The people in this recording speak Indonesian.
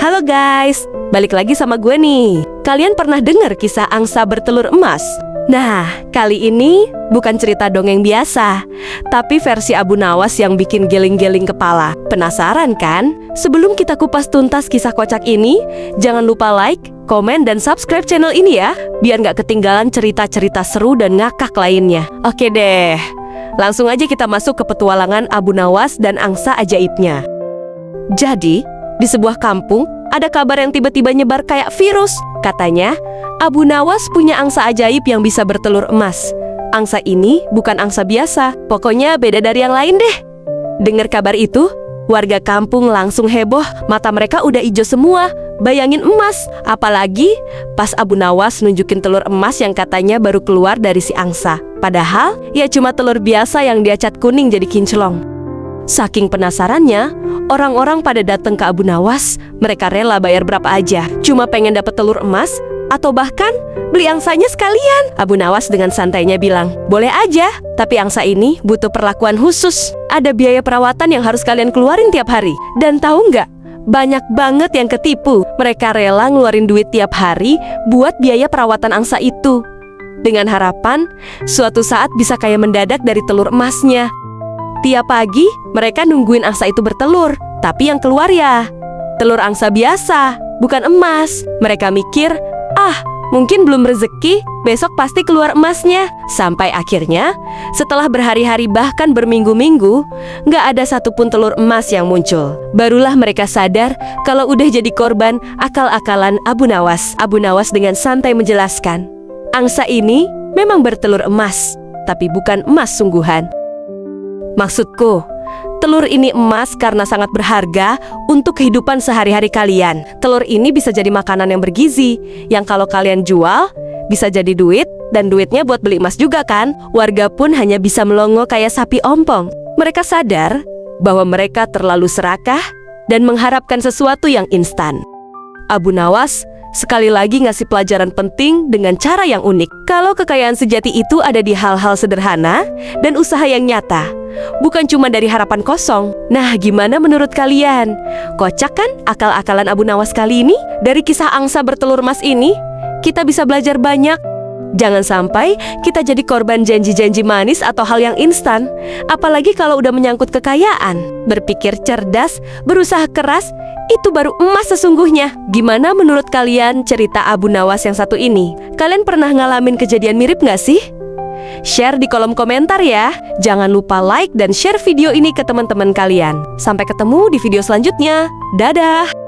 Halo guys, balik lagi sama gue nih. Kalian pernah dengar kisah angsa bertelur emas? Nah, kali ini bukan cerita dongeng biasa, tapi versi Abu Nawas yang bikin geling-geling kepala. Penasaran kan? Sebelum kita kupas tuntas kisah kocak ini, jangan lupa like, komen, dan subscribe channel ini ya, biar nggak ketinggalan cerita-cerita seru dan ngakak lainnya. Oke deh, langsung aja kita masuk ke petualangan Abu Nawas dan angsa ajaibnya. Jadi, di sebuah kampung, ada kabar yang tiba-tiba nyebar kayak virus. Katanya, Abu Nawas punya angsa ajaib yang bisa bertelur emas. Angsa ini bukan angsa biasa, pokoknya beda dari yang lain deh. Dengar kabar itu, warga kampung langsung heboh, mata mereka udah hijau semua. Bayangin emas, apalagi pas Abu Nawas nunjukin telur emas yang katanya baru keluar dari si angsa. Padahal, ya cuma telur biasa yang dia cat kuning jadi kinclong. Saking penasarannya, orang-orang pada datang ke Abu Nawas. Mereka rela bayar berapa aja, cuma pengen dapat telur emas, atau bahkan beli angsanya sekalian. Abu Nawas dengan santainya bilang, boleh aja, tapi angsa ini butuh perlakuan khusus. Ada biaya perawatan yang harus kalian keluarin tiap hari. Dan tahu nggak? Banyak banget yang ketipu. Mereka rela ngeluarin duit tiap hari buat biaya perawatan angsa itu, dengan harapan suatu saat bisa kaya mendadak dari telur emasnya. Tiap pagi, mereka nungguin angsa itu bertelur. Tapi yang keluar ya telur angsa biasa, bukan emas. Mereka mikir, mungkin belum rezeki, besok pasti keluar emasnya. Sampai akhirnya, setelah berhari-hari bahkan berminggu-minggu, nggak ada satupun telur emas yang muncul. Barulah mereka sadar kalau udah jadi korban akal-akalan Abu Nawas. Abu Nawas dengan santai menjelaskan, angsa ini memang bertelur emas, tapi bukan emas sungguhan. Maksudku, telur ini emas karena sangat berharga untuk kehidupan sehari-hari kalian. Telur ini bisa jadi makanan yang bergizi, yang kalau kalian jual, bisa jadi duit, dan duitnya buat beli emas juga kan? Warga pun hanya bisa melongo kayak sapi ompong. Mereka sadar bahwa mereka terlalu serakah dan mengharapkan sesuatu yang instan. Abu Nawas sekali lagi ngasih pelajaran penting dengan cara yang unik. Kalau kekayaan sejati itu ada di hal-hal sederhana dan usaha yang nyata, bukan cuma dari harapan kosong. Nah, gimana menurut kalian? Kocak kan akal-akalan Abu Nawas kali ini? Dari kisah angsa bertelur emas ini, kita bisa belajar banyak. Jangan sampai kita jadi korban janji-janji manis atau hal yang instan. Apalagi kalau udah menyangkut kekayaan. Berpikir cerdas, berusaha keras, itu baru emas sesungguhnya. Gimana menurut kalian cerita Abu Nawas yang satu ini? Kalian pernah ngalamin kejadian mirip nggak sih? Share di kolom komentar ya. Jangan lupa like dan share video ini ke teman-teman kalian. Sampai ketemu di video selanjutnya. Dadah!